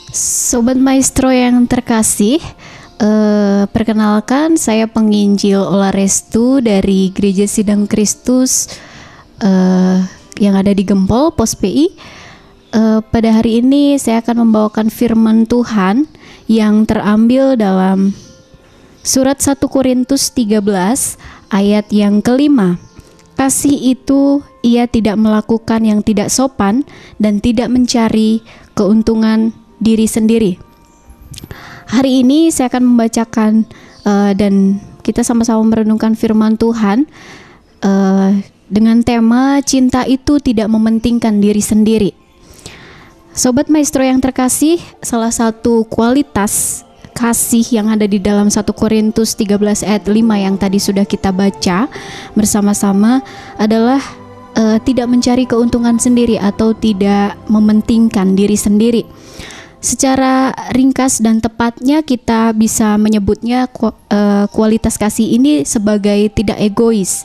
Sobat Maestro yang terkasih, perkenalkan saya penginjil Ola Restu dari Gereja Sidang Kristus yang ada di Gempol, Pos PI. Pada hari ini saya akan membawakan firman Tuhan yang terambil dalam surat 1 Korintus 13 ayat yang kelima. Kasih itu ia tidak melakukan yang tidak sopan dan tidak mencari keuntungan diri sendiri. Hari ini saya akan membacakan dan kita sama-sama merenungkan firman Tuhan dengan tema cinta itu tidak mementingkan diri sendiri. Sobat Maestro yang terkasih, salah satu kualitas kasih yang ada di dalam 1 Korintus 13 ayat 5 yang tadi sudah kita baca bersama-sama adalah tidak mencari keuntungan sendiri atau tidak mementingkan diri sendiri. Secara ringkas dan tepatnya kita bisa menyebutnya kualitas kasih ini sebagai tidak egois.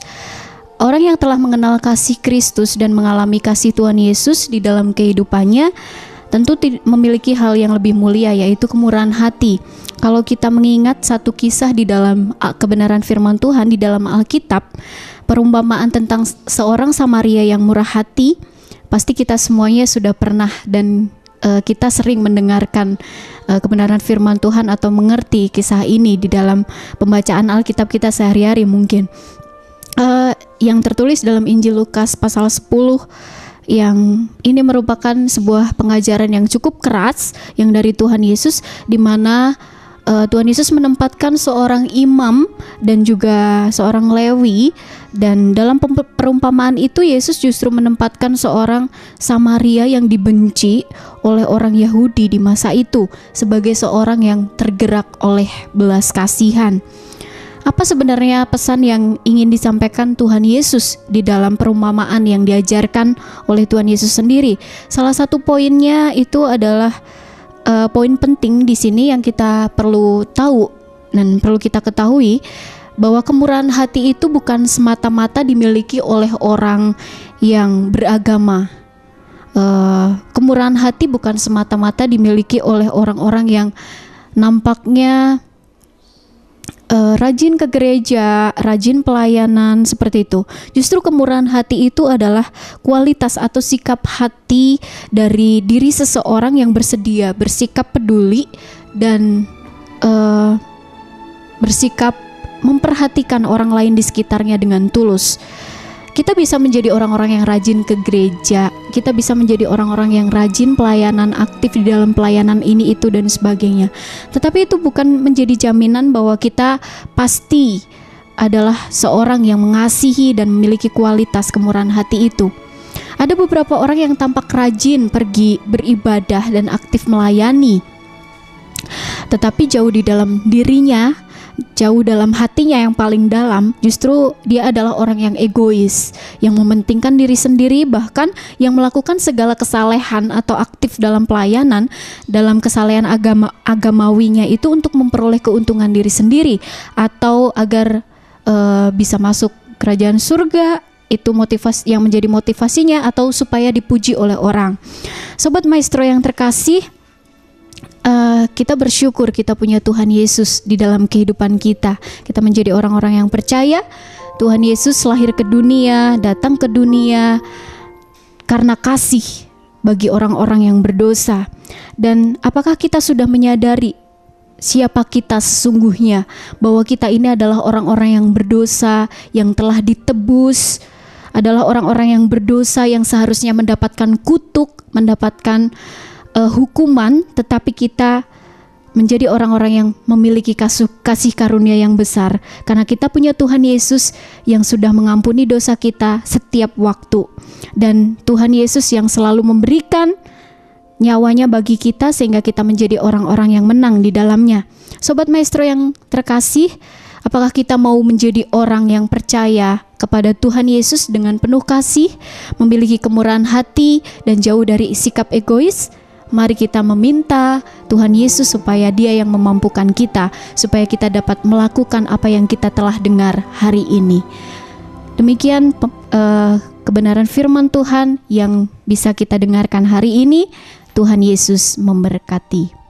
Orang yang telah mengenal kasih Kristus dan mengalami kasih Tuhan Yesus di dalam kehidupannya tentu memiliki hal yang lebih mulia, yaitu kemurahan hati. Kalau kita mengingat satu kisah di dalam kebenaran firman Tuhan di dalam Alkitab, perumpamaan tentang seorang Samaria yang murah hati, pasti kita semuanya sudah pernah dan kita sering mendengarkan kebenaran firman Tuhan atau mengerti kisah ini di dalam pembacaan Alkitab kita sehari-hari mungkin. Yang tertulis dalam Injil Lukas pasal 10, yang ini merupakan sebuah pengajaran yang cukup keras yang dari Tuhan Yesus, di mana Tuhan Yesus menempatkan seorang imam dan juga seorang Lewi, dan dalam perumpamaan itu Yesus justru menempatkan seorang Samaria yang dibenci oleh orang Yahudi di masa itu sebagai seorang yang tergerak oleh belas kasihan. Apa sebenarnya pesan yang ingin disampaikan Tuhan Yesus di dalam perumpamaan yang diajarkan oleh Tuhan Yesus sendiri? Salah satu poinnya itu adalah poin penting di sini yang kita perlu tahu dan perlu kita ketahui, bahwa kemurahan hati itu bukan semata-mata dimiliki oleh orang yang beragama. Kemurahan hati bukan semata-mata dimiliki oleh orang-orang yang nampaknya rajin ke gereja, rajin pelayanan seperti itu. Justru kemurahan hati itu adalah kualitas atau sikap hati dari diri seseorang yang bersedia bersikap peduli dan bersikap memperhatikan orang lain di sekitarnya dengan tulus. Kita bisa menjadi orang-orang yang rajin ke gereja, kita bisa menjadi orang-orang yang rajin pelayanan, aktif di dalam pelayanan ini itu dan sebagainya. Tetapi itu bukan menjadi jaminan bahwa kita pasti adalah seorang yang mengasihi dan memiliki kualitas kemurahan hati itu. Ada beberapa orang yang tampak rajin pergi beribadah dan aktif melayani, tetapi jauh di dalam dirinya, jauh dalam hatinya yang paling dalam, justru dia adalah orang yang egois, yang mementingkan diri sendiri, bahkan yang melakukan segala kesalehan atau aktif dalam pelayanan, dalam kesalehan agamawinya itu untuk memperoleh keuntungan diri sendiri atau agar bisa masuk kerajaan surga. Itu motivasi yang menjadi motivasinya, atau supaya dipuji oleh orang. Sobat Maestro yang terkasih, kita bersyukur kita punya Tuhan Yesus di dalam kehidupan kita. Kita menjadi orang-orang yang percaya Tuhan Yesus lahir ke dunia, datang ke dunia karena kasih bagi orang-orang yang berdosa. Dan apakah kita sudah menyadari siapa kita sesungguhnya, bahwa kita ini adalah orang-orang yang berdosa, yang telah ditebus, adalah orang-orang yang berdosa yang seharusnya mendapatkan kutuk, mendapatkan hukuman, tetapi kita menjadi orang-orang yang memiliki kasih karunia yang besar karena kita punya Tuhan Yesus yang sudah mengampuni dosa kita setiap waktu, dan Tuhan Yesus yang selalu memberikan nyawanya bagi kita sehingga kita menjadi orang-orang yang menang di dalamnya. Sobat Maestro yang terkasih, apakah kita mau menjadi orang yang percaya kepada Tuhan Yesus dengan penuh kasih, memiliki kemurahan hati dan jauh dari sikap egois? Mari kita meminta Tuhan Yesus supaya Dia yang memampukan kita, supaya kita dapat melakukan apa yang kita telah dengar hari ini. Demikian kebenaran firman Tuhan yang bisa kita dengarkan hari ini. Tuhan Yesus memberkati.